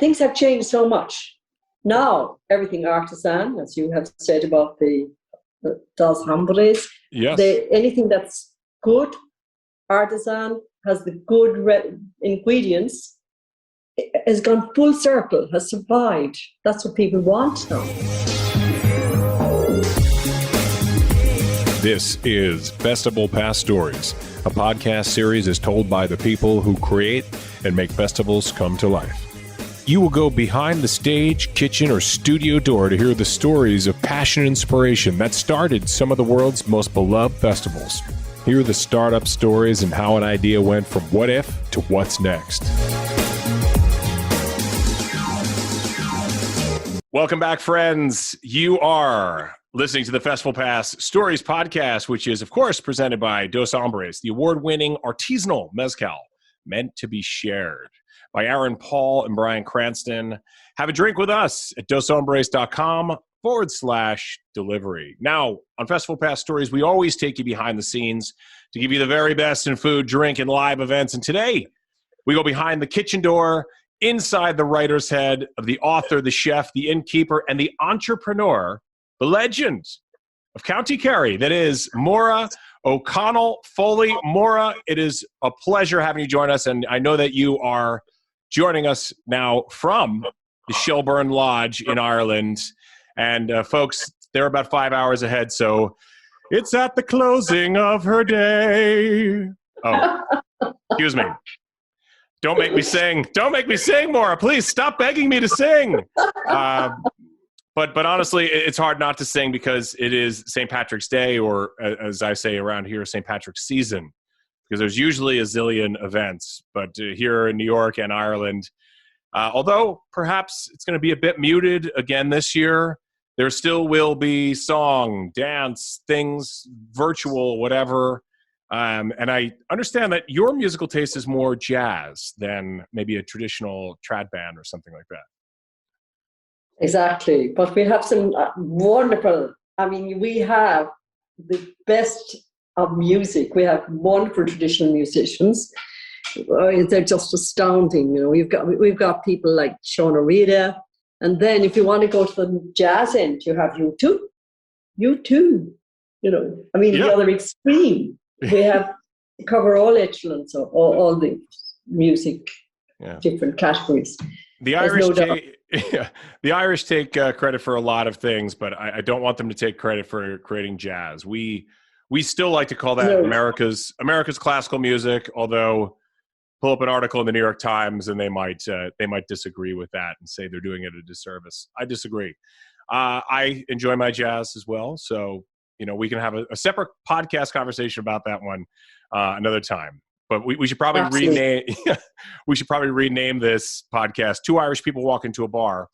things have changed so much. Now, everything artisan, as you have said about the dos hombres. Yes. Anything that's good, artisan, has the good ingredients, has gone full circle, has survived. That's what people want now. This is Festival Pass Stories, a podcast series is told by the people who create and make festivals come to life. You will go behind the stage, kitchen, or studio door to hear the stories of passion and inspiration that started some of the world's most beloved festivals. Hear the startup stories and how an idea went from what if to what's next. Welcome back, friends. You are listening to the Festival Pass Stories podcast, which is, of course, presented by Dos Hombres, the award-winning artisanal mezcal meant to be shared, by Aaron Paul and Brian Cranston. Have a drink with us at doshombres.com/delivery. Now, on Festival Pass Stories, we always take you behind the scenes to give you the very best in food, drink, and live events. And today, we go behind the kitchen door, inside the writer's head of the author, the chef, the innkeeper, and the entrepreneur, the legend of County Kerry, that is Maura O'Connell Foley. Maura, it is a pleasure having you join us, and I know that you are joining us now from the Shelburne Lodge in Ireland. And folks, they're about 5 hours ahead, so it's at the closing of her day. Oh, excuse me. Don't make me sing. Don't make me sing, Maura. Please stop begging me to sing. But honestly, it's hard not to sing because it is St. Patrick's Day, or as I say around here, St. Patrick's season, because there's usually a zillion events. But here in New York and Ireland, although perhaps it's going to be a bit muted again this year, there still will be song, dance, things, virtual, whatever. And I understand that your musical taste is more jazz than maybe a traditional trad band or something like that. Exactly. But we have some wonderful, we have the best of music. We have wonderful traditional musicians. They're just astounding. You know, we've got people like Shauna Rita. And then if you want to go to the jazz end, you have U2. U2. The other extreme. We have cover all echelons of all the music, different categories. The Irish take credit for a lot of things, but I don't want them to take credit for creating jazz. We still like to call that America's classical music, although pull up an article in the New York Times and they might disagree with that and say they're doing it a disservice. I disagree. I enjoy my jazz as well, so we can have a separate podcast conversation about that one another time. But we should probably rename this podcast Two Irish People Walk Into a Bar.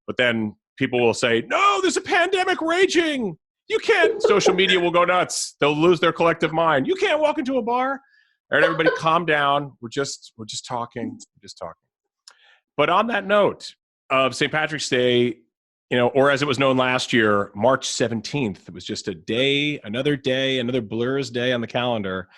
But then people will say, no, there's a pandemic raging. You can't. Social media will go nuts. They'll lose their collective mind. You can't walk into a bar. All right, everybody calm down. We're just talking. But on that note of St. Patrick's Day, or as it was known last year, March 17th, it was just another blur's day on the calendar,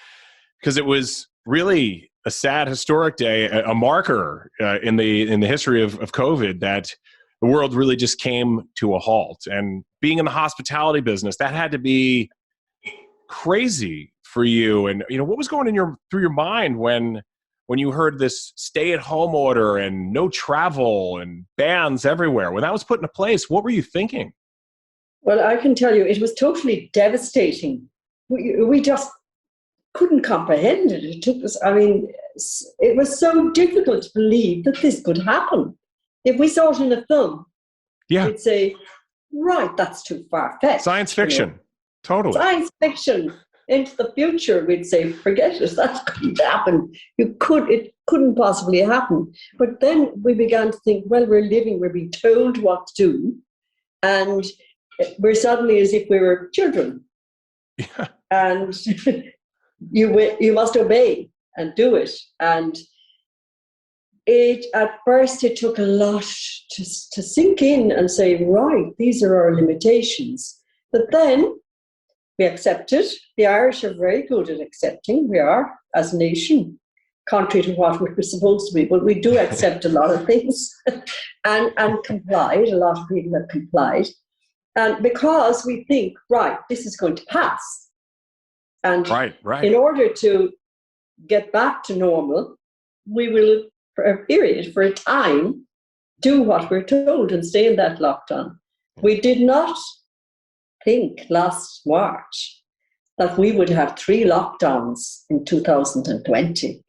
because it was really a sad, historic day, a marker in the history of COVID, that the world really just came to a halt. And being in the hospitality business, that had to be crazy for you. And what was going through your mind when you heard this stay-at-home order and no travel and bans everywhere? When that was put into place, what were you thinking? Well, I can tell you, it was totally devastating. We just couldn't comprehend it. It took us, it was so difficult to believe that this could happen. If we saw it in a film, we'd say, right, that's too far-fetched. Science fiction, totally. Science fiction. Into the future, we'd say, forget it, that couldn't happen. It couldn't possibly happen. But then we began to think, well, we're being told what to do, and we're suddenly as if we were children. Yeah. And you must obey and do it. And at first it took a lot to sink in and say, right, these are our limitations. But then we accepted. The Irish are very good at accepting. We are, as a nation. contrary to what we were supposed to be, but we do accept a lot of things and complied. A lot of people have complied. And because we think, right, this is going to pass. And in order to get back to normal, we will, for a time, do what we're told and stay in that lockdown. We did not think last March that we would have 3 lockdowns in 2020.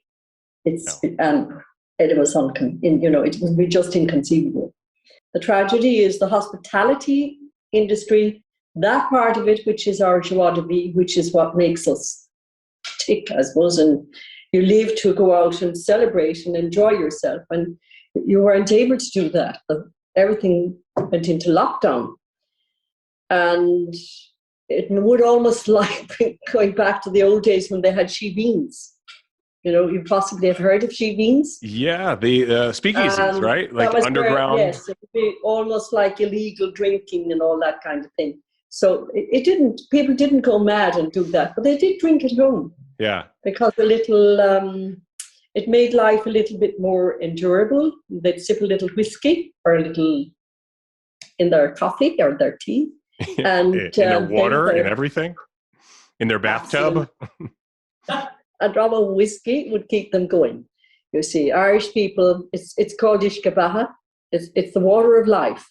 And it was it would be just inconceivable. The tragedy is the hospitality industry, that part of it, which is our joie de vivre, which is what makes us tick, I suppose, and you live to go out and celebrate and enjoy yourself, and you weren't able to do that. Everything went into lockdown, and it would almost like going back to the old days when they had she-beans. You possibly have heard of she-beans. Yeah, the speakeasies, right? Like underground. Yes, it would be almost like illegal drinking and all that kind of thing. So people didn't go mad and do that, but they did drink at home. Yeah. Because it made life a little bit more endurable. They'd sip a little whiskey or a little in their coffee or their tea. And in their water and everything. In their bathtub. A drop of whiskey would keep them going. You see, Irish people, it's called ishkabaha. It's the water of life.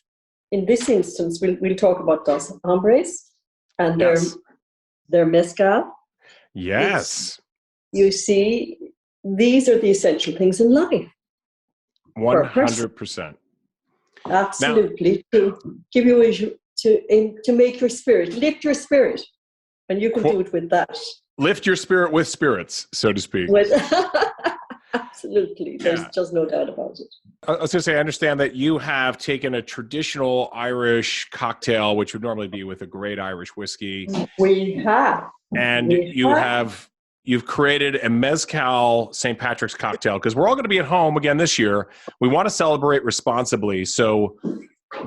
In this instance, we'll talk about Dos Hombres and their mezcal. Yes. You see, these are the essential things in life. 100%. Absolutely. To give you to make your spirit, lift your spirit, and you can do it with that. Lift your spirit with spirits, so to speak. Absolutely. There's just no doubt about it. I was going to say, I understand that you have taken a traditional Irish cocktail, which would normally be with a great Irish whiskey. We have. And you've created a mezcal St. Patrick's cocktail, because we're all going to be at home again this year. We want to celebrate responsibly. So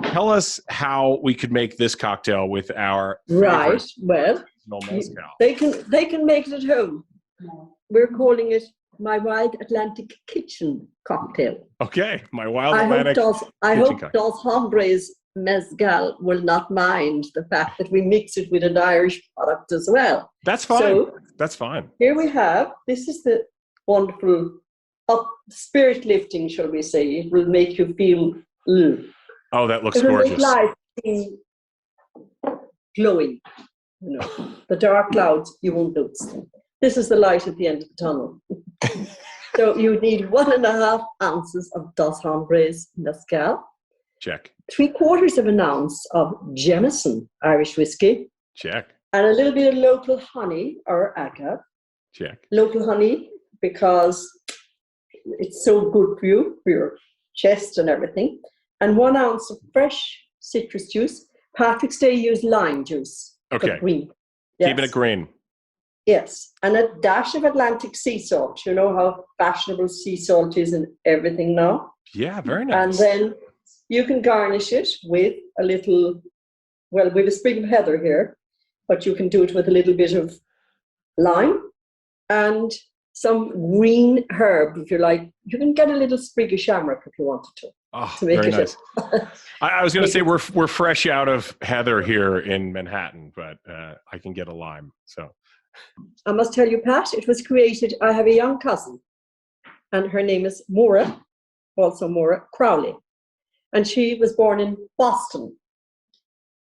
tell us how we could make this cocktail with our mezcal. They can make it at home. We're calling it my Wild Atlantic Kitchen cocktail. Okay, my Wild Atlantic. I hope Dos Hombres mezcal will not mind the fact that we mix it with an Irish product as well. That's fine. So, that's fine. Here we have. This is the wonderful spirit lifting, shall we say? It will make you feel. Oh, that looks gorgeous. Make life glowing. The dark clouds, you won't notice them. This is the light at the end of the tunnel. So you need 1.5 ounces of Dos Hombres mezcal. Check. 3/4 of an ounce of Jameson Irish whiskey. Check. And a little bit of local honey or agave. Check. Local honey, because it's so good for you, for your chest and everything. And 1 ounce of fresh citrus juice. Patrick's Day used lime juice. Okay. Green. Yes. Keeping it green. Yes. And a dash of Atlantic sea salt. You know how fashionable sea salt is in everything now? Yeah, very nice. And then you can garnish it with a little, we have a sprig of heather here, but you can do it with a little bit of lime and some green herb, if you like. You can get a little sprig of shamrock if you wanted to. Oh, to make very it nice. I was going to say we're fresh out of heather here in Manhattan, but I can get a lime. So I must tell you, Pat, it was created. I have a young cousin, and her name is Maura, also Maura Crowley, and she was born in Boston,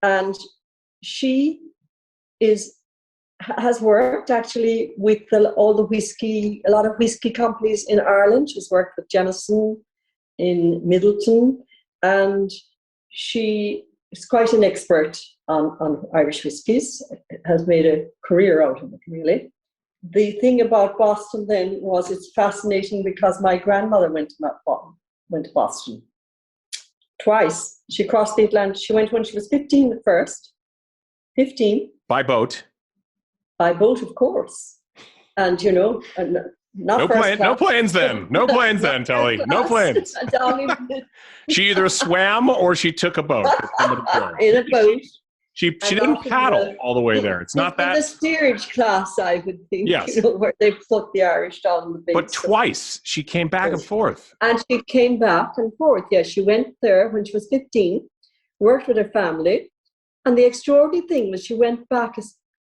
and she has worked actually with a lot of whiskey companies in Ireland. She's worked with Jameson in Middleton, and she is quite an expert on Irish whiskies, has made a career out of it, really. The thing about Boston then was it's fascinating because my grandmother went to Boston twice. She crossed the Atlantic. She went when she was 15 at first. 15. By boat? By boat, of course. And, no planes then. No planes then, Tully. No planes. She either swam or she took a boat. In a boat. She And didn't not in paddle all the way there. It's not in that. the steerage class, I would think, Yes. where they put the Irish down the big. But twice she came back and forth. And she came back and forth. Yeah, she went there when she was 15, worked with her family. And the extraordinary thing was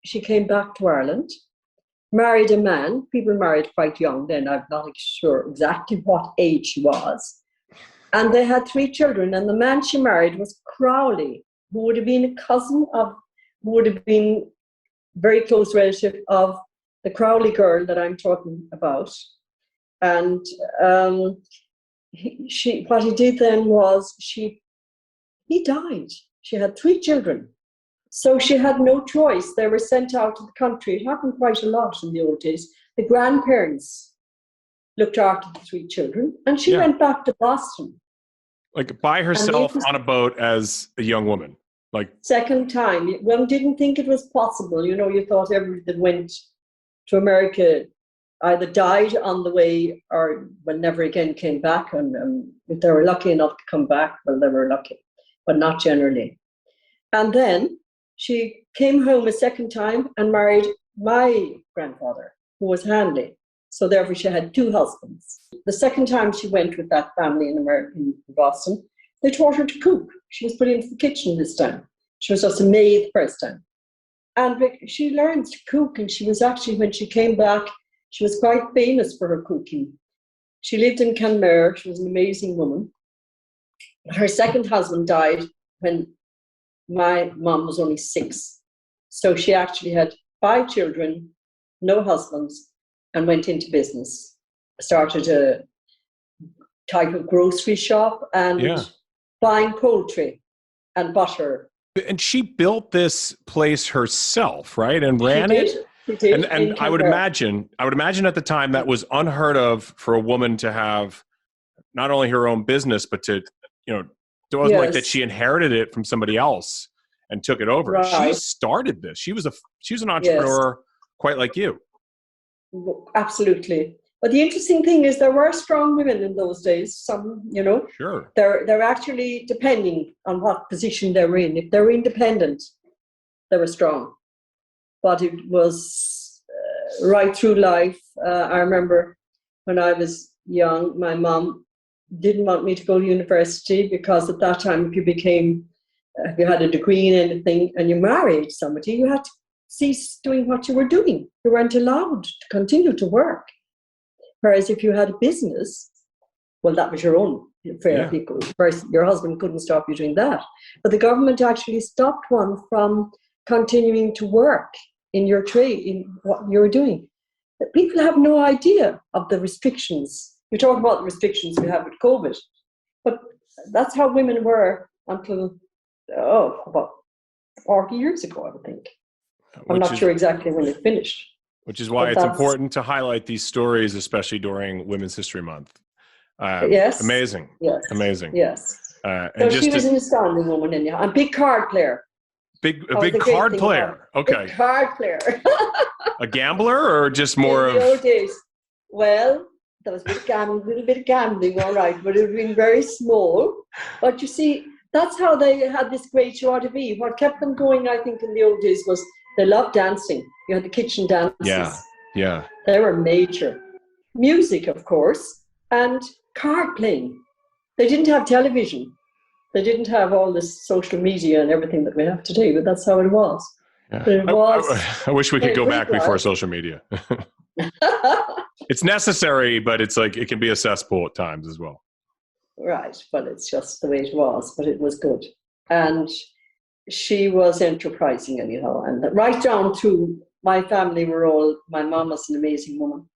she came back to Ireland, married a man. People married quite young then. I'm not sure exactly what age she was. And they had 3 children. And the man she married was Crowley, who would have been a cousin of, who would have been very close relative of the Crowley girl that I'm talking about. And what he did then was he died. She had 3 children. So she had no choice. They were sent out to the country. It happened quite a lot in the old days. The grandparents looked after the 3 children, and she went back to Boston. Like by herself on a boat as a young woman. Like second time. One didn't think it was possible. You thought everybody that went to America either died on the way or never again came back. And if they were lucky enough to come back, well, they were lucky, but not generally. And then she came home a second time and married my grandfather, who was handy. So therefore she had 2 husbands. The second time she went with that family in America, in Boston, they taught her to cook. She was put into the kitchen this time. She was just a maid the first time. And she learned to cook, and she was actually, when she came back, she was quite famous for her cooking. She lived in Canmere. She was an amazing woman. Her second husband died when my mom was only 6. So she actually had 5 children, no husbands, and went into business. Started a type of grocery shop and buying poultry and butter. And she built this place herself, right? And ran it. She did. And I would imagine at the time that was unheard of for a woman to have not only her own business, but to, it wasn't like that she inherited it from somebody else and took it over. Right. She started this. She was an entrepreneur quite like you. Absolutely. But the interesting thing is there were strong women in those days. Some, Sure. They're actually depending on what position they were in. If they were independent, they were strong. But it was right through life. I remember when I was young, my mom didn't want me to go to university because at that time, if you had a degree in anything and you married somebody, you had to cease doing what you were doing. You weren't allowed to continue to work. Whereas if you had a business, well, that was your own affair. Your husband couldn't stop you doing that. But the government actually stopped one from continuing to work in your trade, in what you were doing. People have no idea of the restrictions. You talk about the restrictions we have with COVID, but that's how women were until, about 40 years ago, I would think. I'm not sure exactly when it finished. Which is why it's important to highlight these stories, especially during Women's History Month. Yes. Amazing. Yes. Amazing. Yes. And so she was an astounding woman, anyhow. A big card player. A big card player. Okay. Big card player. A gambler or just more in the old days. Well, there was a little bit of gambling, all right, but it would have been very small. But you see, that's how they had this great joie de vivre. What kept them going, I think, in the old days was they loved dancing. You had the kitchen dances. Yeah. They were major. Music, of course, and card playing. They didn't have television. They didn't have all this social media and everything that we have today, but that's how it was. Yeah. I wish we could go back before social media. It's necessary, but it's like it can be a cesspool at times as well. Right, but it's just the way it was, but it was good. And she was enterprising anyhow. And right down to my family my mom was an amazing woman.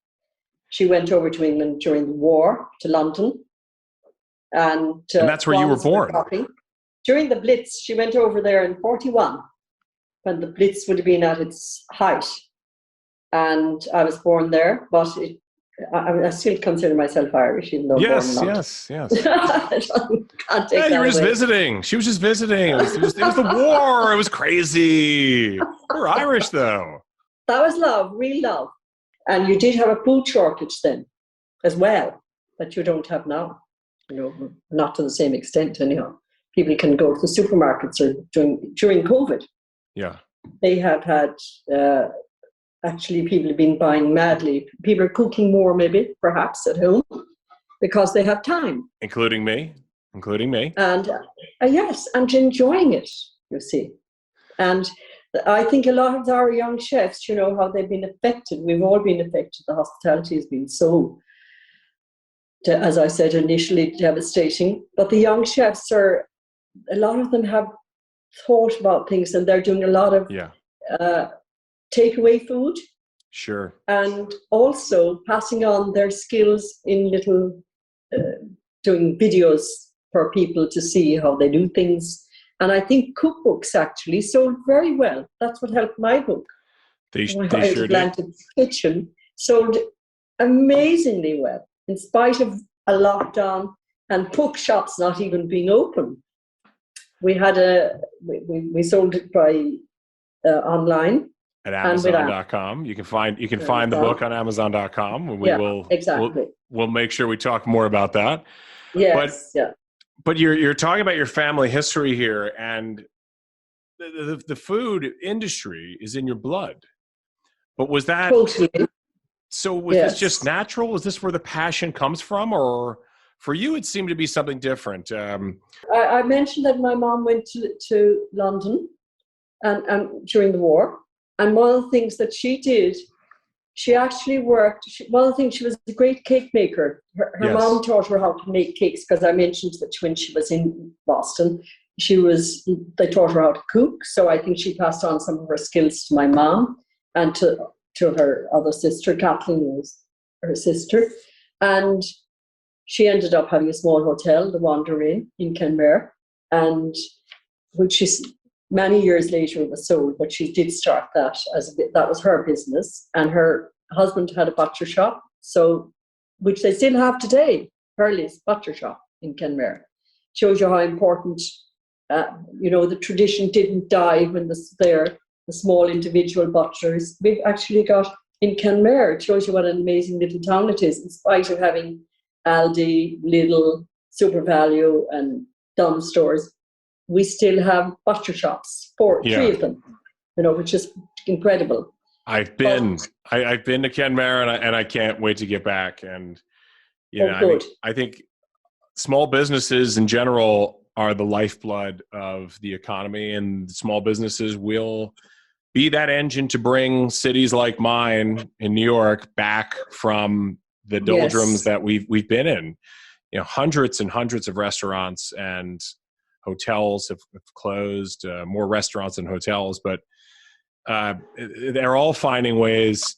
She went over to England during the war, to London. And that's where you were born. During the Blitz, she went over there in 1941, when the Blitz would have been at its height. And I was born there, but I still consider myself Irish, even though I'm born in London. Yes. You were just visiting. She was just visiting. It was the war. It was crazy. You're Irish, though. That was love, real love. And you did have a food shortage then as well, that you don't have now. Not to the same extent anyhow. People can go to the supermarkets during COVID. Yeah. They have had, actually, people have been buying madly. People are cooking more, maybe, perhaps, at home because they have time. Including me. And yes, and enjoying it, you see. And I think a lot of our young chefs, you know, how they've been affected. We've all been affected. The hospitality has been so, as I said, initially devastating. But the young chefs a lot of them have thought about things, and they're doing a lot of takeaway food. Sure. And also passing on their skills in little, doing videos for people to see how they do things. And I think cookbooks actually sold very well. That's what helped my book. They sure did. Atlantic Kitchen sold amazingly well, in spite of a lockdown and bookshops not even being open. We had we sold it by online. At Amazon.com. You can find the book on Amazon.com, and we'll make sure we talk more about that. Yes, But you're talking about your family history here, and the food industry is in your blood. But was that totally? So was this just natural? Was this where the passion comes from, or for you it seemed to be something different? I mentioned that my mom went to London and during the war. And one of the things that she did, she actually worked. One of the things, she was a great cake maker. Her mom taught her how to make cakes, because I mentioned that when she was in Boston, they taught her how to cook. So I think she passed on some of her skills to my mom and to her other sister. Kathleen was her sister. And she ended up having a small hotel, the Wander Inn in Kenmare, and which is many years later it was sold, but she did start that that was her business. And her husband had a butcher shop, which they still have today, Hurley's Butcher Shop in Kenmare. Shows you how important, the tradition didn't die when the small individual butchers. We've actually got in Kenmare, it shows you what an amazing little town it is, in spite of having Aldi, Lidl, Supervalue and Dunn stores. We still have butcher shops, three of them, which is incredible. I've been to Kenmare, and I can't wait to get back. And I think small businesses in general are the lifeblood of the economy, and small businesses will be that engine to bring cities like mine in New York back from the doldrums that we've been in. Hundreds and hundreds of restaurants and hotels have closed, more restaurants than hotels, but they're all finding ways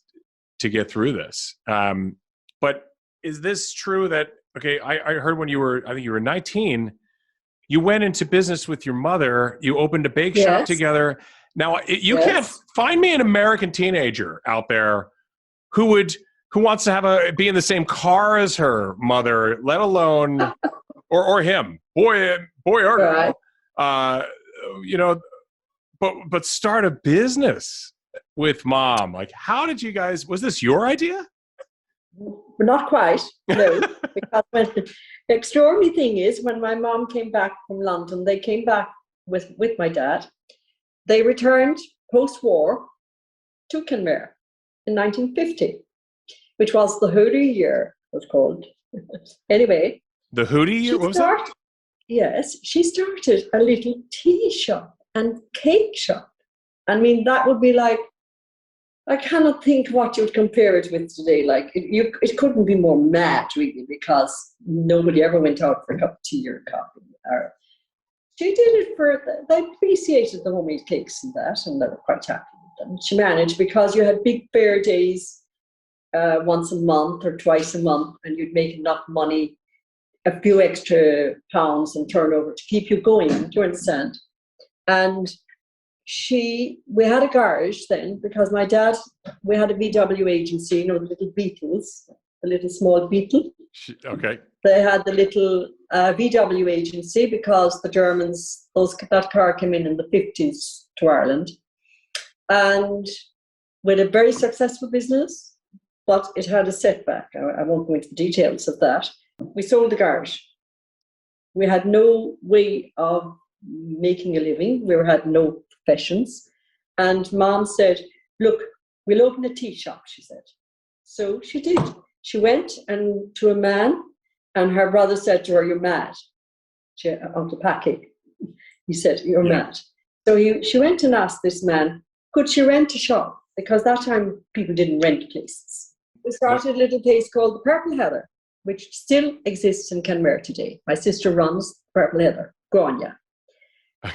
to get through this. But is this true that, I heard when I think you were 19, you went into business with your mother, you opened a bake shop together. Now, you can't find me an American teenager out there who wants to be in the same car as her mother, let alone, or him, boy or girl, but start a business with mom. Like, how did you guys? Was this your idea? Not quite, no. Because the extraordinary thing is, when my mom came back from London, they came back with my dad. They returned post-war to Kenmare in 1950, which was the Hoodie year, it was called. Anyway. The Hoodie year? What was that? Yes, she started a little tea shop and cake shop. I mean, that would be like, I cannot think what you would compare it with today. Like, it couldn't be more mad, really, because nobody ever went out for a cup of tea or coffee. She did it they appreciated the homemade cakes and that, and they were quite happy with them. She managed, because you had big fair days once a month or twice a month, and you'd make enough money, a few extra pounds and turnover to keep you going. Do you understand? And we had a garage then, because my dad, we had a VW agency, the little Beetles, the little small Beetle. Okay. They had the little VW agency, because the Germans, that car came in the 50s to Ireland. And with a very successful business, but it had a setback. I won't go into the details of that. We sold the garage. We had no way of making a living. We had no professions. And Mom said, look, we'll open a tea shop, she said. So she did. She went and to a man, and her brother said to her, you're mad. Uncle Packy, he said, you're mad. So she went and asked this man, could she rent a shop? Because that time people didn't rent places. We started a little place called the Purple Heather, which still exists in Kenmare today. My sister runs Purple Heather, Grania.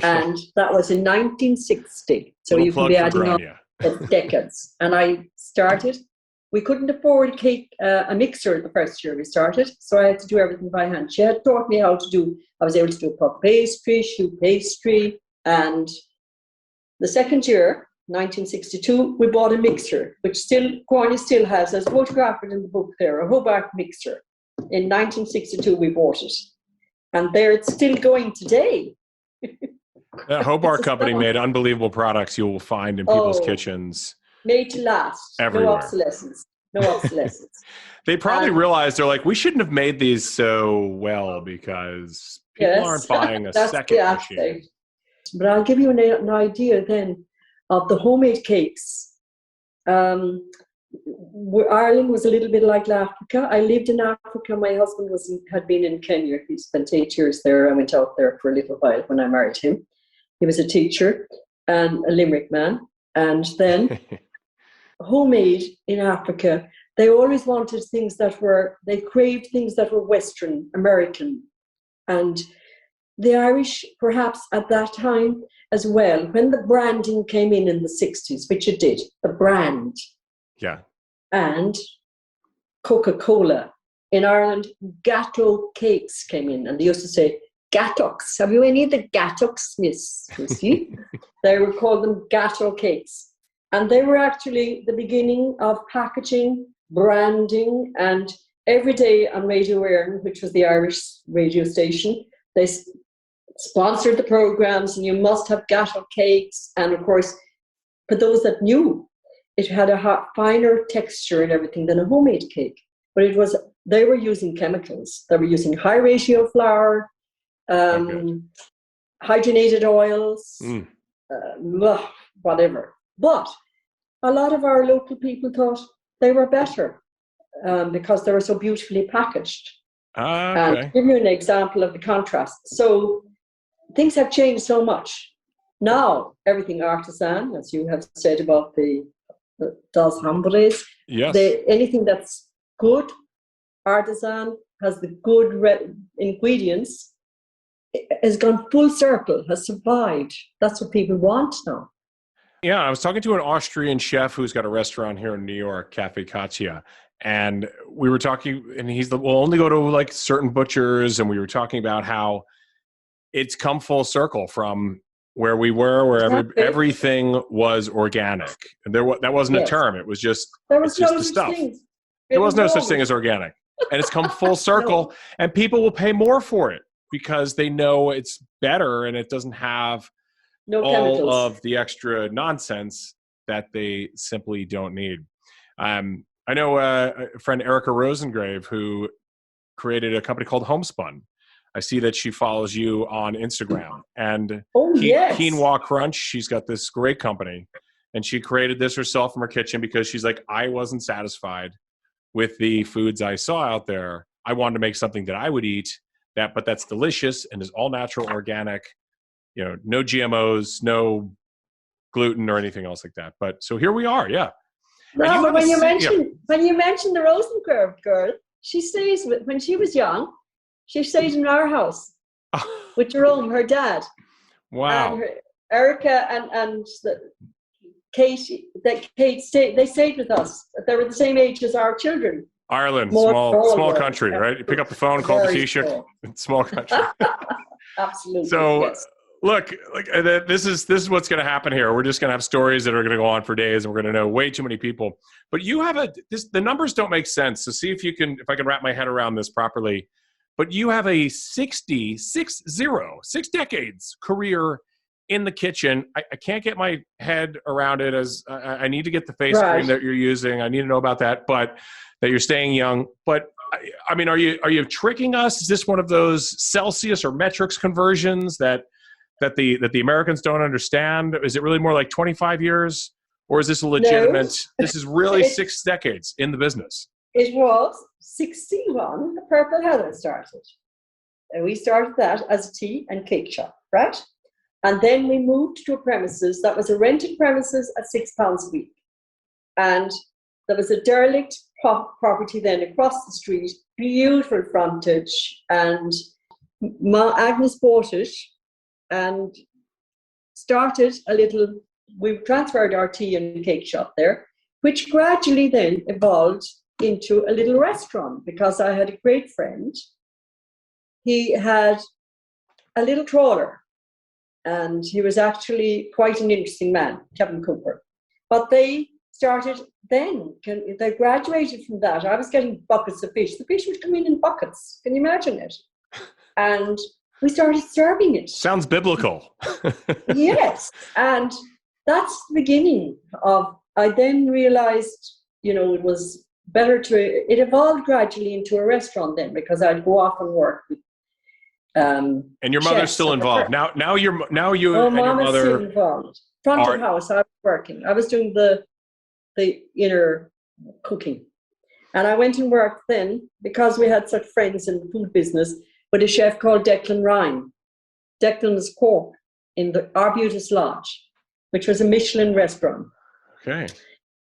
And that was in 1960. So you can be adding up decades. And I started. We couldn't afford a mixer the first year we started, so I had to do everything by hand. She had taught me how to do, I was able to do puff pastry, choux pastry, and the second year, 1962, we bought a mixer, which Corny still has, as photographed in the book there, a Hobart mixer. In 1962, we bought it. And there it's still going today. That Hobart company made unbelievable products you will find in people's kitchens. Made to last. Everywhere. No obsolescence. No obsolescence. They probably realized, they're like, we shouldn't have made these so well because people aren't buying a second machine. But I'll give you an idea then of the homemade cakes. Ireland was a little bit like Africa. I lived in Africa. My husband had been in Kenya. He spent 8 years there. I went out there for a little while when I married him. He was a teacher and a Limerick man. And then homemade in Africa, they always wanted they craved things that were Western, American. And the Irish, perhaps at that time as well, when the branding came in the 60s, which it did, the brand. Yeah. And Coca-Cola. In Ireland, Gatto cakes came in, and they used to say, Gattox. Have you any of the Gattox, Miss Christie? They would call them Gatto cakes. And they were actually the beginning of packaging, branding, and every day on Radio Éireann, which was the Irish radio station, they sponsored the programs, and you must have Gatto cakes. And of course, for those that knew, it had a finer texture and everything than a homemade cake. But they were using chemicals. They were using high ratio flour, hydrogenated oils, whatever. But a lot of our local people thought they were better because they were so beautifully packaged. And to give you an example of the contrast. So things have changed so much. Now, everything artisan, as you have said about the Dos Hombres. Yes. Anything that's good, artisan, has the good ingredients, has gone full circle, has survived. That's what people want now. Yeah, I was talking to an Austrian chef who's got a restaurant here in New York, Cafe Katya, and we were talking, and we'll only go to like certain butchers, and we were talking about how it's come full circle from where we were, where everything was organic. And that wasn't a term; it was just there was just no the such stuff. thing. There was no such thing as organic, and it's come full circle, and people will pay more for it because they know it's better and it doesn't have all chemicals. Of the extra nonsense that they simply don't need. I know a friend, Erica Rosengrave, who created a company called Homespun. I see that she follows you on Instagram. And Quinoa Crunch, she's got this great company. And she created this herself from her kitchen because she's like, I wasn't satisfied with the foods I saw out there. I wanted to make something that I would eat, but that's delicious and is all natural, organic. You know, no GMOs, no gluten or anything else like that. But so here we are, yeah. No, but when you mentioned the Rosengrove girl, she stays when she was young. She stayed in our house with Jerome, her dad. Wow. And Erica and Kate. They stayed with us. They were the same age as our children. Ireland, small country, right? You pick up the phone, call the Taoiseach. Small country. Absolutely. So. Yes. Look, this is what's going to happen here. We're just going to have stories that are going to go on for days, and we're going to know way too many people. But you have the numbers don't make sense. So see if I can wrap my head around this properly. But you have a 6 decades career in the kitchen. I can't get my head around it as I need to get the face cream that you're using. I need to know about that, but that you're staying young. But I mean, are you tricking us? Is this one of those Celsius or metrics conversions that that the Americans don't understand? Is it really more like 25 years? Or is this a legitimate, No. this is really 6 decades in the business? It was 61, the Purple Heather started. And we started that as a tea and cake shop, right? And then we moved to a premises that was a rented premises at £6 a week. And there was a derelict property then across the street, beautiful frontage. And Agnes bought it and started we transferred our tea and cake shop there, which gradually then evolved into a little restaurant because I had a great friend. He had a little trawler and he was actually quite an interesting man, Kevin Cooper. But they started then, they graduated from that. I was getting buckets of fish. The fish would come in buckets. Can you imagine it? And we started serving it. Sounds biblical. Yes. And that's the beginning of, I then realized, it was better it evolved gradually into a restaurant then because I'd go off and work with and your mother's still involved. Now you and your mother still involved. Front of house, I was working. I was doing the inner cooking. And I went and worked then because we had such friends in the food business with a chef called Declan Ryan. Declan was Cork in the Arbutus Lodge, which was a Michelin restaurant. Okay.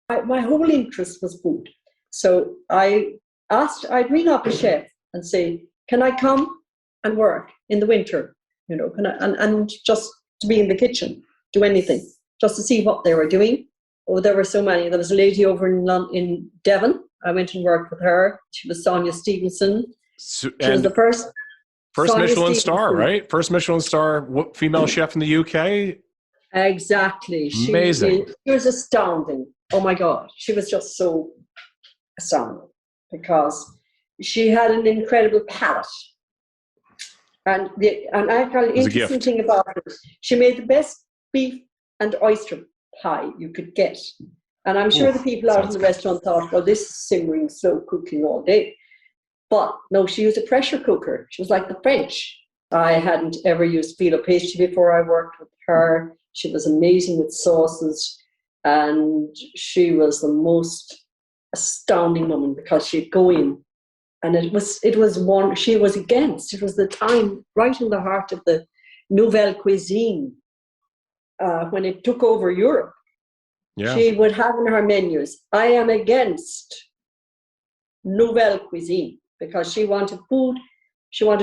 My whole interest was food. So I'd ring up a chef and say, can I come and work in the winter? Can I, and just to be in the kitchen, do anything, just to see what they were doing. Oh, there were so many. There was a lady over in Devon. I went and worked with her. She was Sonya Stevenson. She was the first Michelin star, right? First Michelin star female chef in the UK. Exactly. Amazing. She was astounding. Oh my God. She was just so astounding because she had an incredible palate. And I found the interesting thing about her, she made the best beef and oyster pie you could get. And I'm sure the people out in the restaurant thought, well, this is simmering, slow cooking all day. But no, she used a pressure cooker. She was like the French. I hadn't ever used phyllo pastry before I worked with her. She was amazing with sauces. And she was the most astounding woman because she'd go in and it was one she was against. It was the time right in the heart of the Nouvelle Cuisine when it took over Europe. Yeah. She would have in her menus, I am against Nouvelle Cuisine because she wanted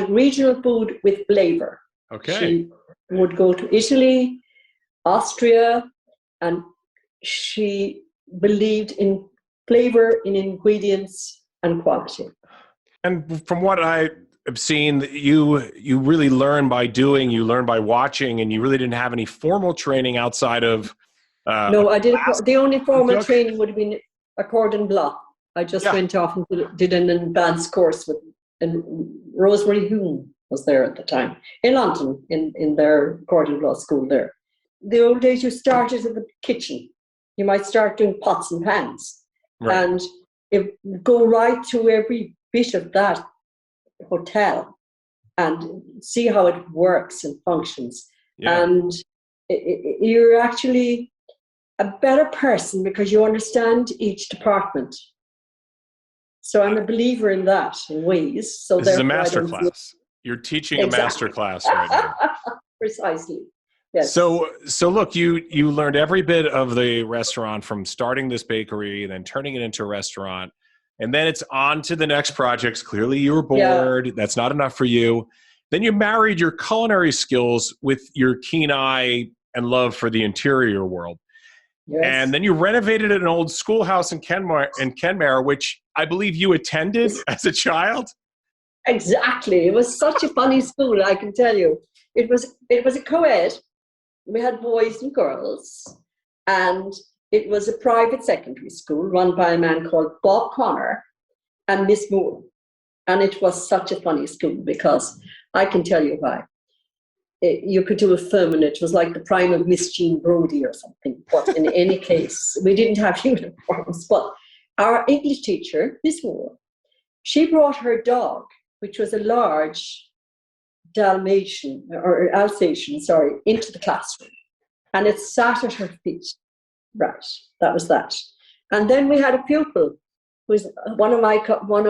regional food with flavor. Okay. She would go to Italy, Austria, and she believed in flavor, in ingredients, and quality. And from what I have seen, you really learn by doing, you learn by watching, and you really didn't have any formal training outside of. No, I did. The only formal training would have been a cordon bleu. I just went off and did an advanced course and Rosemary Hume was there at the time in London in their cordon bleu school there. The old days you started in the kitchen. You might start doing pots and pans, and go right through every bit of that hotel and see how it works and functions. Yeah. And you're actually a better person because you understand each department. So I'm a believer in that in ways. So this is a master class. You're teaching a master class right now. Precisely. Yes. So look, you learned every bit of the restaurant from starting this bakery, then turning it into a restaurant, and then it's on to the next projects. Clearly you were bored. Yeah. That's not enough for you. Then you married your culinary skills with your keen eye and love for the interior world. Yes. And then you renovated an old schoolhouse in Kenmare, which I believe you attended as a child. Exactly. It was such a funny school, I can tell you. It was a co-ed. We had boys and girls, and it was a private secondary school run by a man called Bob Connor and Miss Moore. And it was such a funny school because I can tell you why. You could do a film and it was like the prime of Miss Jean Brodie or something. But in any case, we didn't have uniforms. But our English teacher, Miss Moore, she brought her dog, which was a large Dalmatian, or Alsatian, sorry, into the classroom. And it sat at her feet. Right, that was that. And then we had a pupil who was one of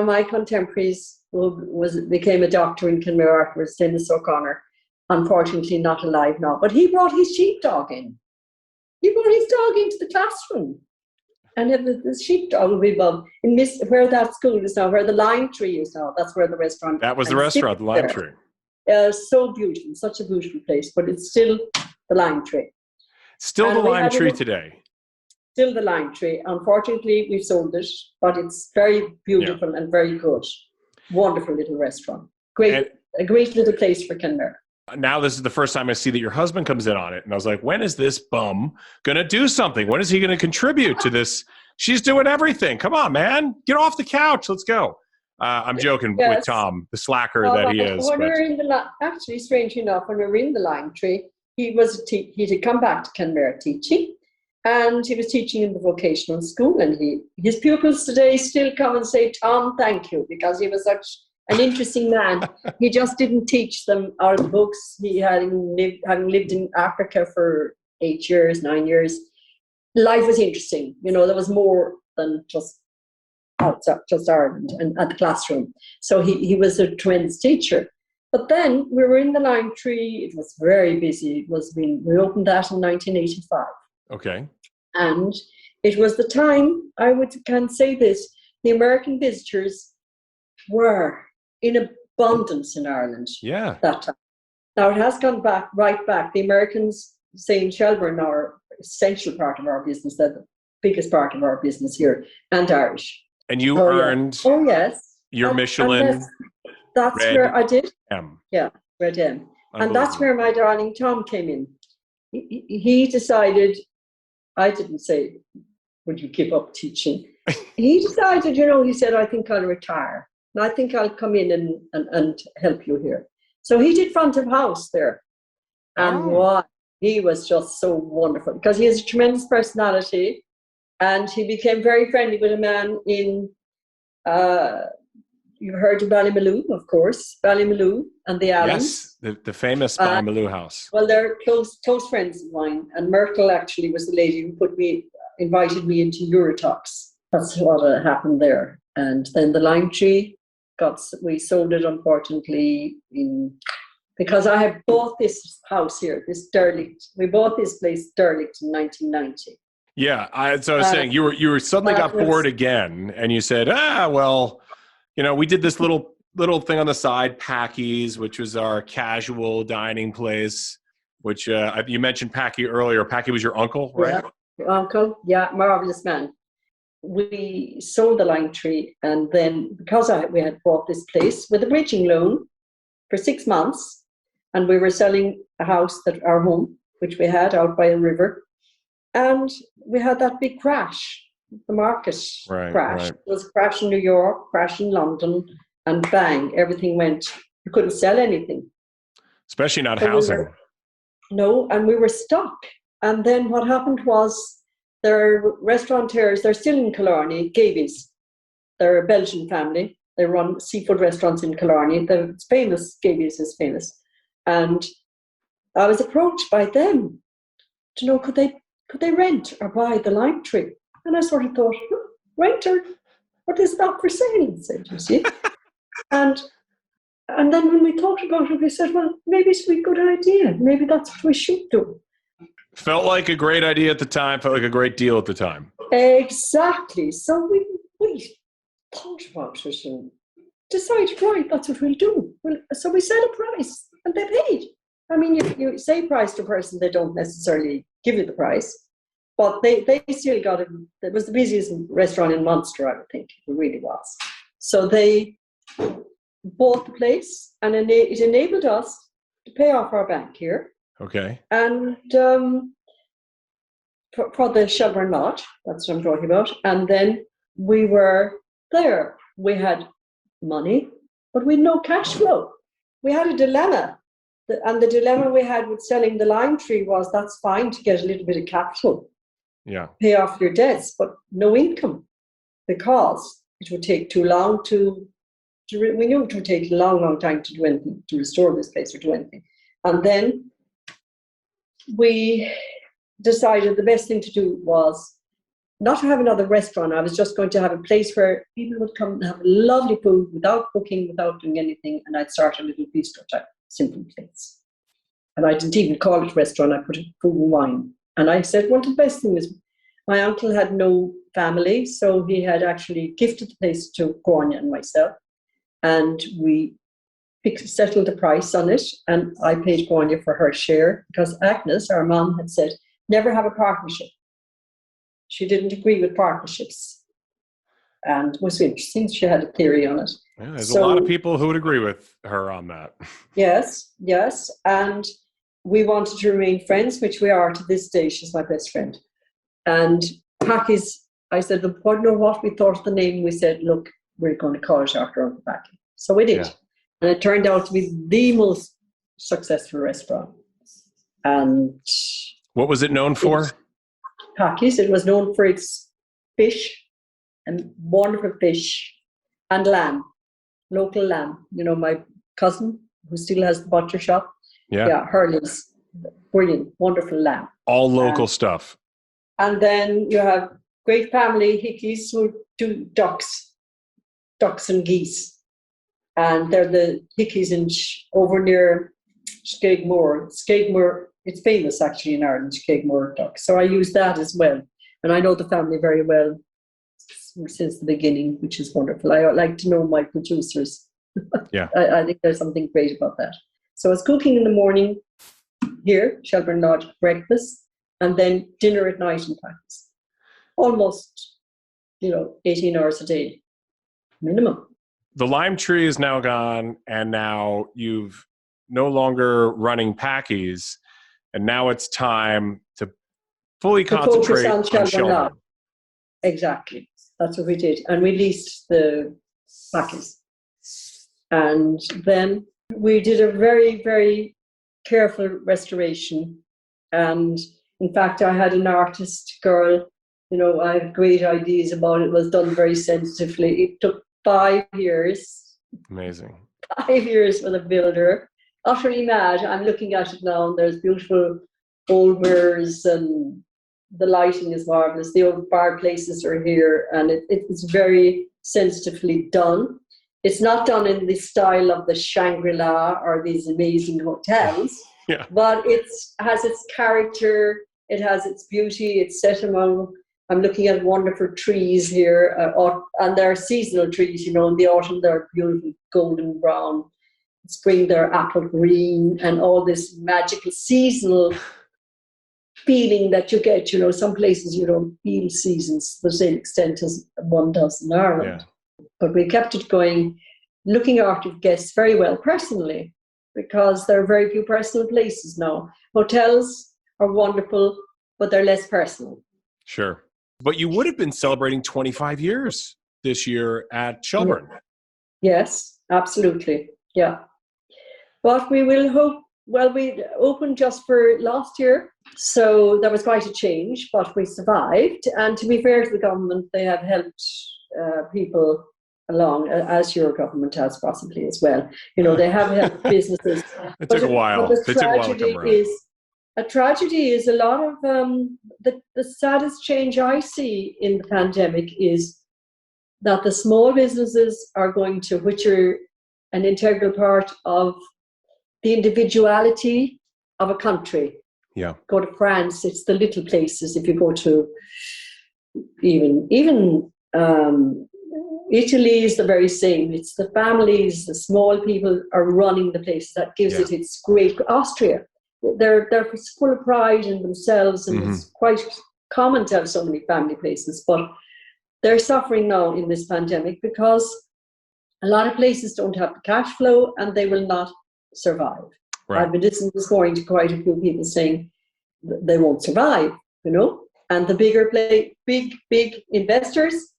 my contemporaries who became a doctor in Kenmare, was Dennis O'Connor. Unfortunately, not alive now. But he brought his sheepdog in. He brought his dog into the classroom. And the sheepdog will be above where that school is now, where the lime tree is now. That's where the restaurant. That was the restaurant, the lime tree. So beautiful, such a beautiful place. But it's still the lime tree. Still the lime tree today. Still the lime tree. Unfortunately, we've sold it, but it's very beautiful and very good. Wonderful little restaurant. A great little place for Kenmare. Now this is the first time I see that your husband comes in on it. And I was like, when is this bum going to do something? When is he going to contribute to this? She's doing everything. Come on, man. Get off the couch. Let's go. I'm joking with Tom, the slacker that he is. When we were in actually, strangely enough, when we were in the lime tree, he had come back to Kenmare teaching. And he was teaching in the vocational school. And his pupils today still come and say, Tom, thank you, because he was such an interesting man. He just didn't teach them our books. He having lived in Africa for 9 years. Life was interesting. There was more than just outside, just Ireland and at the classroom. So he was a tremendous teacher. But then we were in the lime tree. It was very busy. We opened that in 1985. Okay. And it was the time, can say this, the American visitors were in abundance in Ireland. Yeah. That time. Now it has gone right back. The Americans, say in Shelburne, are an essential part of our business. They're the biggest part of our business here, and Irish. And you earned your Michelin. That's where I did. M. Yeah, Red M. And that's where my darling Tom came in. He decided, I didn't say, would you give up teaching? He decided, he said, I think I'll retire. And I think I'll come in and help you here. So he did front of house there. And he was just so wonderful because he has a tremendous personality. And he became very friendly with a man in, you've heard of Ballymaloo, of course, Ballymaloo and the Allens. Yes, the famous Ballymaloo house. Well, they're close friends of mine. And Myrtle actually was the lady who invited me into Eurotalks. That's what happened there. And then the lime tree, we sold it, unfortunately, because I had bought this house here, this derelict. We bought this place derelict in 1990. Yeah, so I was saying you suddenly got bored again, and you said, we did this little thing on the side, Packy's, which was our casual dining place. Which you mentioned Packy earlier. Packy was your uncle, right? Yeah, uncle. Yeah, marvelous man. We sold the lime tree, and then because we had bought this place with a bridging loan for 6 months, and we were selling a house, our home, which we had out by a river, and we had that big crash, the market crash. Right. It was a crash in New York, crash in London, and bang, everything went. You couldn't sell anything, especially not housing. And we were stuck. And then what happened was, their restaurateurs, they're still in Killarney, Gabies. They're a Belgian family. They run seafood restaurants in Killarney. It's famous, Gabies is famous. And I was approached by them to know, could they rent or buy the lime tree? And I sort of thought, renter? What is that for sale? Said, you see. and then when we talked about it, we said, well, maybe it's a good idea. Maybe that's what we should do. Felt like a great idea at the time, felt like a great deal at the time. Exactly. So we thought about it and decided, right, that's what we'll do. So we set a price and they paid. I mean, you say price to a person, they don't necessarily give you the price, but they still got it. It was the busiest restaurant in Munster, I would think. It really was. So they bought the place and it enabled us to pay off our bank here. Okay. And for the Shelburne lot, that's what I'm talking about. And then we were there. We had money, but we had no cash flow. We had a dilemma. And the dilemma we had with selling the lime tree was that's fine to get a little bit of capital. Yeah. Pay off your debts, but no income because it would take too long to we knew it would take a long, long time to do anything, to restore this place or do anything. And then we decided the best thing to do was not to have another restaurant. I was just going to have a place where people would come and have lovely food without cooking, without doing anything. And I'd start a little bistro type, simple place. And I didn't even call it restaurant. I put it food and wine. And I said, well, the best thing is my uncle had no family, so he had actually gifted the place to Grania and myself. And we settled the price on it. And I paid Grania for her share because Agnes, our mom, had said, never have a partnership. She didn't agree with partnerships. And it was interesting. She had a theory on it. Yeah, there's a lot of people who would agree with her on that. Yes. And we wanted to remain friends, which we are to this day. She's my best friend. And Packy's, I said, I don't know what we thought of the name. We said, look, we're going to call it after Uncle Packy. So we did. Yeah. And it turned out to be the most successful restaurant. And what was it known for? Packy's. It was known for its fish and wonderful fish and lamb, local lamb. You know, my cousin who still has the butcher shop. Yeah, Hurley's brilliant, wonderful lamb. All local stuff. And then you have great family Hickeys who do ducks and geese. And they're the Hickeys over near Skegmore. Skegmore, it's famous actually in Ireland, Skegmore duck. So I use that as well. And I know the family very well since the beginning, which is wonderful. I like to know my producers. Yeah. I think there's something great about that. So I was cooking in the morning here, Shelburne Lodge, breakfast, and then dinner at night in practice. Almost, 18 hours a day, minimum. The lime tree is now gone, and now you've no longer running Packies, and now it's time to fully concentrate on Shelburne. Exactly. That's what we did. And we leased the Packies. And then we did a very, very careful restoration. And in fact, I had an artist girl, I had great ideas about it. It was done very sensitively. It took 5 years. Amazing. 5 years for the builder. Utterly mad. I'm looking at it now, and there's beautiful old mirrors, and the lighting is marvelous. The old fireplaces are here, and it's very sensitively done. It's not done in the style of the Shangri-La or these amazing hotels, but it has its character, it has its beauty, it's set among, I'm looking at wonderful trees here, and they're seasonal trees, in the autumn they're beautiful golden brown, in spring they're apple green, and all this magical seasonal feeling that you get, some places you don't feel seasons to the same extent as one does in Ireland. Yeah. But we kept it going, looking after guests very well personally, because there are very few personal places now. Hotels are wonderful, but they're less personal. Sure. But you would have been celebrating 25 years this year at Shelburne. Yes, absolutely. Yeah. But we will hope, we opened just for last year, so there was quite a change, but we survived. And to be fair to the government, they have helped people along, as your government has possibly as well. They have helped businesses. It took a while. But a tragedy is a lot of the saddest change I see in the pandemic is that the small businesses are going to, which are an integral part of the individuality of a country. Yeah. Go to France, it's the little places. If you go to even Italy is the very same. It's the families, the small people are running the places. That gives it its great. Austria, they're full of pride in themselves, and it's quite common to have so many family places. But they're suffering now in this pandemic because a lot of places don't have the cash flow, and they will not survive. Right. I've been listening this morning to quite a few people saying they won't survive. And the bigger big investors,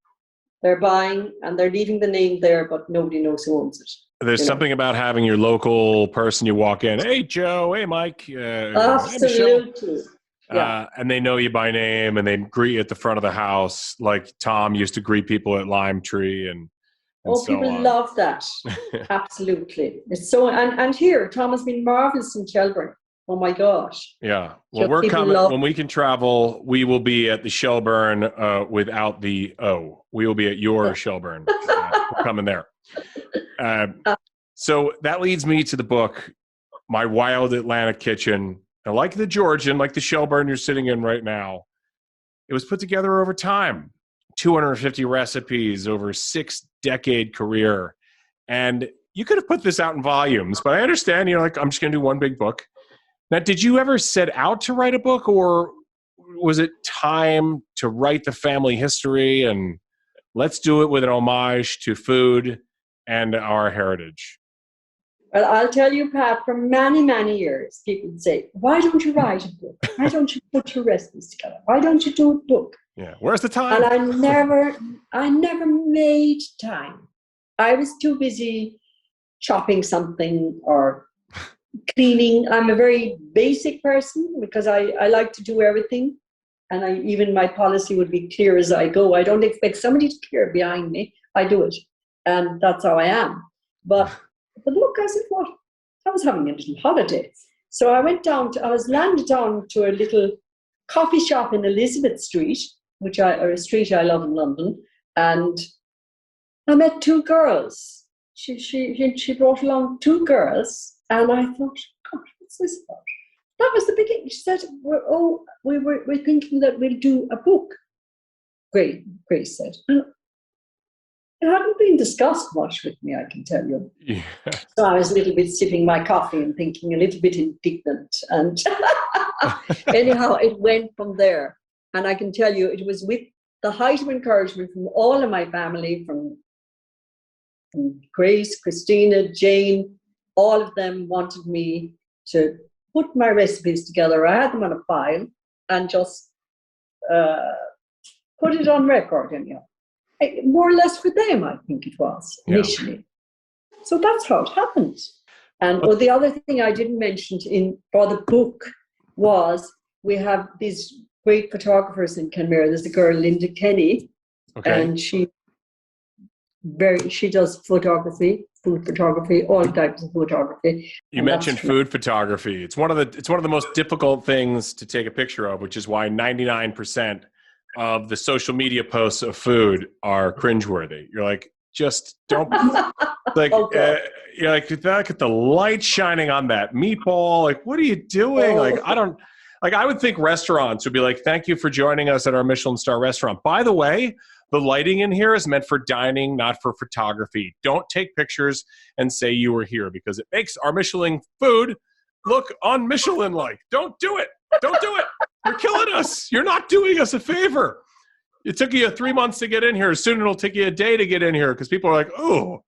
they're buying and they're leaving the name there, but nobody knows who owns it. There's something about having your local person you walk in, hey, Joe, hey, Mike. Absolutely. And they know you by name, and they greet you at the front of the house like Tom used to greet people at Lime Tree. And and Oh, so people on. love that. Absolutely. It's so, and here, Tom has been marvelous in Shelburne. Oh my gosh. Yeah. Well, Just we're people coming love. when we can travel. We will be at the Shelburne without the O. We will be at your Shelburne. We're coming there. So that leads me to the book, My Wild Atlantic Kitchen. Now, like the Georgian, like the Shelburne you're sitting in right now, it was put together over time. 250 recipes over a 6-decade career. And you could have put this out in volumes, but I understand, like, I'm just going to do one big book. Now, did you ever set out to write a book, or was it time to write the family history and let's do it with an homage to food and our heritage? Well, I'll tell you, Pat, for many, many years, people would say, why don't you write a book? Why don't you put your recipes together? Why don't you do a book? Yeah, where's the time? And I never made time. I was too busy chopping something or cleaning. I'm a very basic person because I like to do everything. And even my policy would be clear as I go. I don't expect somebody to clear behind me. I do it. And that's how I am. But the book, I said, what? I was having a little holiday. So I was landed down to a little coffee shop in Elizabeth Street, or a street I love in London. And I met two girls. She brought along two girls. And I thought, God, what's this about? That was the beginning. She said, we're thinking that we'll do a book. Grace said. And it hadn't been discussed much with me, I can tell you. Yeah. So I was a little bit sipping my coffee and thinking a little bit indignant. And anyhow, it went from there. And I can tell you, it was with the height of encouragement from all of my family, from Grace, Christina, Jane. All of them wanted me to put my recipes together. I had them on a file and just put it on record, anyhow. More or less for them, I think it was, initially. Yeah. So that's how it happened. And the other thing I didn't mention for the book was we have these great photographers in Kenmare. There's a girl, Linda Kenny, and she does photography, food photography, all types of photography. You mentioned food photography. It's one of the most difficult things to take a picture of, which is why 99% of the social media posts of food are cringeworthy. You're like, just don't like. You're like, look at the light shining on that meatball. Like, what are you doing? Like, I would think restaurants would be like, thank you for joining us at our Michelin star restaurant. By the way, the lighting in here is meant for dining, not for photography. Don't take pictures and say you were here because it makes our Michelin food look un-Michelin-like. Don't do it. Don't do it. You're killing us. You're not doing us a favor. It took you 3 months to get in here. Soon it'll take you a day to get in here because people are like, oh,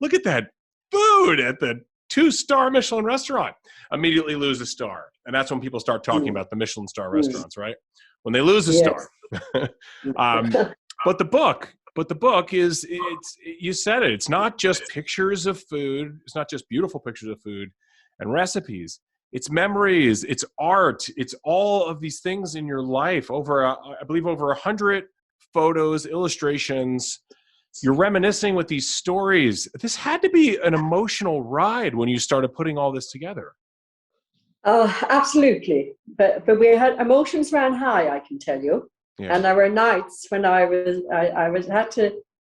look at that food at the 2-star Michelin restaurant. Immediately lose a star. And that's when people start talking about the Michelin star restaurants, right? When they lose a star. But the book is, you said it. It's not just pictures of food. It's not just beautiful pictures of food and recipes. It's memories. It's art. It's all of these things in your life. I believe over 100 photos, illustrations. You're reminiscing with these stories. This had to be an emotional ride when you started putting all this together. Absolutely. But we had emotions ran high, I can tell you. Yeah. And there were nights when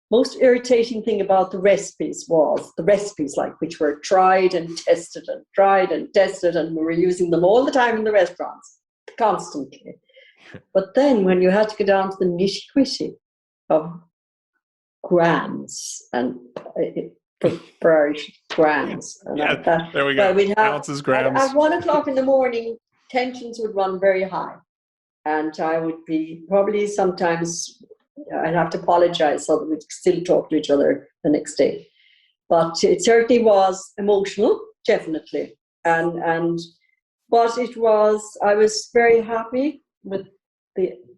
most irritating thing about the recipes was the recipes, like, which were tried and tested, and we were using them all the time in the restaurants, constantly. But then when you had to go down to the nitty-gritty of grams and grams. And yeah, there we go. We'd have, ounces, grams. At 1 o'clock in the morning, tensions would run very high. And I would be probably sometimes, I'd have to apologize so that we'd still talk to each other the next day. But it certainly was emotional, definitely. But I was very happy with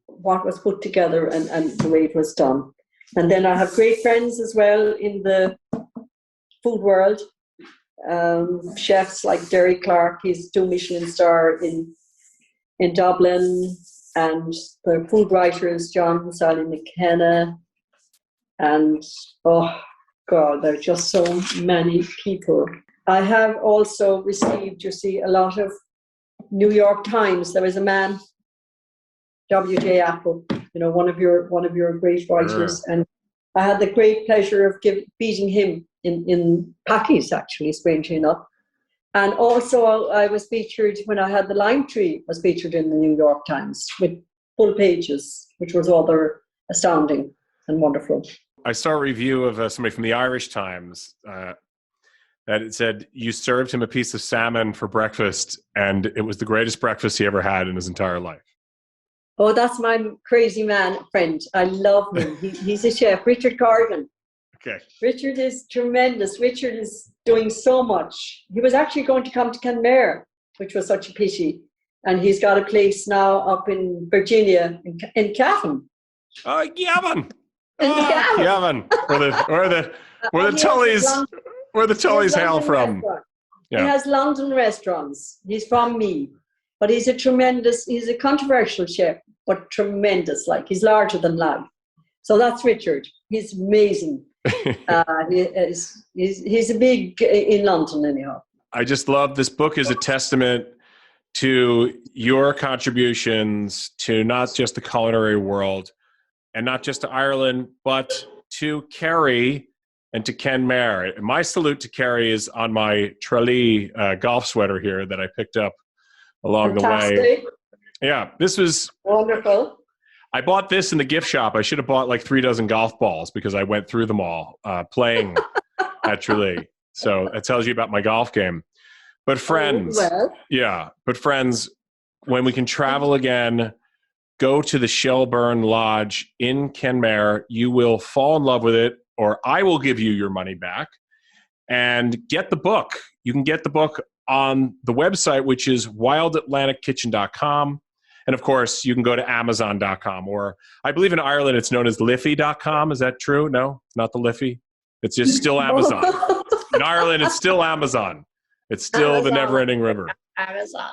what was put together and the way it was done. And then I have great friends as well in the food world. Chefs like Derry Clark, he's 2 Michelin star in Dublin. And the food writers, John and Sally McKenna, and God, there are just so many people. I have also received, a lot of New York Times. There was a man, W.J. Apple, one of your great writers, and I had the great pleasure of beating him in Packies, actually, strangely enough. And also, I was featured when I had the lime tree. Was featured in the New York Times with full pages, which was rather astounding and wonderful. I saw a review of somebody from the Irish Times that it said you served him a piece of salmon for breakfast, and it was the greatest breakfast he ever had in his entire life. Oh, that's my crazy man friend. I love him. He's a chef, Richard Corrigan. Okay. Richard is tremendous. Richard is doing so much. He was actually going to come to Kenmare, which was such a pity. And he's got a place now up in Virginia, in Cavan. Oh, Gavin. Oh, Gavin. Where the Tullys hail from. Yeah. He has London restaurants. He's from me. But he's a controversial chef, but tremendous. Like, he's larger than life. So that's Richard. He's amazing. He's a big in London anyhow. I just love this book is a testament to your contributions to not just the culinary world and not just to Ireland, but to Kerry and to Kenmare. My salute to Kerry is on my Tralee golf sweater here that I picked up along Fantastic. The way. Yeah, this was wonderful. I bought this in the gift shop. I should have bought like 3 dozen golf balls because I went through them all playing at Tralee. So that tells you about my golf game. But friends, when we can travel again, go to the Shelburne Lodge in Kenmare. You will fall in love with it, or I will give you your money back. And get the book. You can get the book on the website, which is wildatlantickitchen.com. And of course, you can go to amazon.com, or I believe in Ireland it's known as Liffey.com. Is that true? No, not the Liffey. It's just still Amazon. In Ireland, it's still Amazon. It's still Amazon. The never-ending river. Amazon.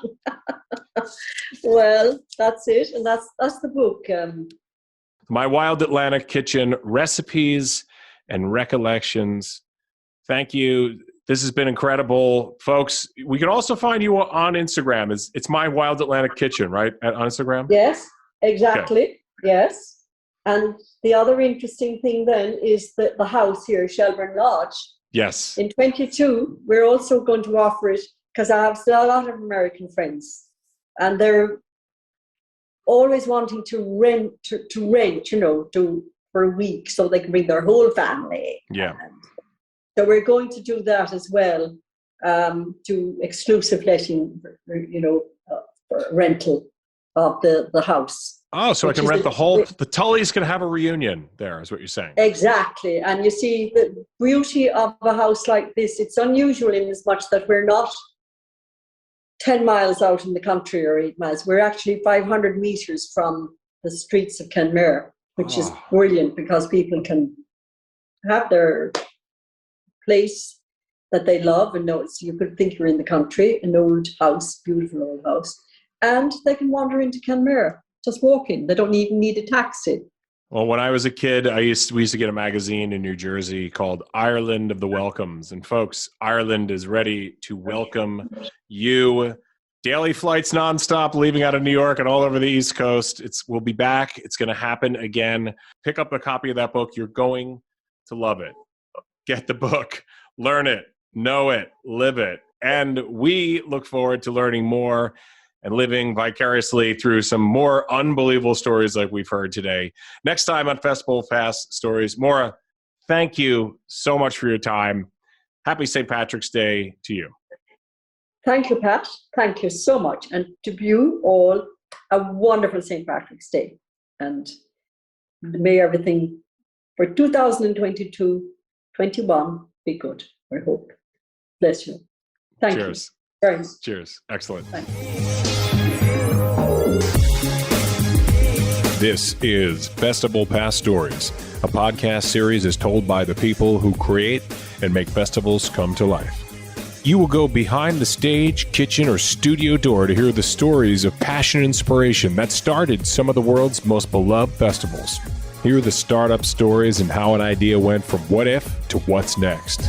Well, that's it. And that's the book. My Wild Atlantic Kitchen Recipes and Recollections. Thank you. This has been incredible, folks. We can also find you on Instagram. It's My Wild Atlantic Kitchen, right? On Instagram? Yes, exactly. Okay. Yes. And the other interesting thing then is that the house here, Shelburne Lodge. Yes. In 22, we're also going to offer it because I have a lot of American friends, and they're always wanting to rent, for a week so they can bring their whole family. Yeah. So we're going to do that as well, to exclusive letting, for rental of the house. Oh, so I can rent the Tullys can have a reunion there, is what you're saying. Exactly. And you see, the beauty of a house like this, it's unusual in as much that we're not 10 miles out in the country or 8 miles. We're actually 500 meters from the streets of Kenmare, which is brilliant because people can have their place that they love and know it's, you could think you're in the country, an old house, beautiful old house, and they can wander into Kenmare just walking. They don't even need a taxi. Well, when I was a kid, we used to get a magazine in New Jersey called Ireland of the Welcomes. And folks, Ireland is ready to welcome you. Daily flights nonstop, leaving out of New York and all over the East Coast. We'll be back. It's going to happen again. Pick up a copy of that book. You're going to love it. Get the book, learn it, know it, live it. And we look forward to learning more and living vicariously through some more unbelievable stories like we've heard today. Next time on Festival Pass Stories. Maura, thank you so much for your time. Happy St. Patrick's Day to you. Thank you, Pat. Thank you so much. And to you all, a wonderful St. Patrick's Day. And may everything for 2022-21 be good, I hope. Bless you. Thank you. Cheers. Cheers. Excellent. Thanks. This is Festival Pass Stories, a podcast series is told by the people who create and make festivals come to life. You will go behind the stage, kitchen, or studio door to hear the stories of passion and inspiration that started some of the world's most beloved festivals. Hear the startup stories and how an idea went from what if to what's next.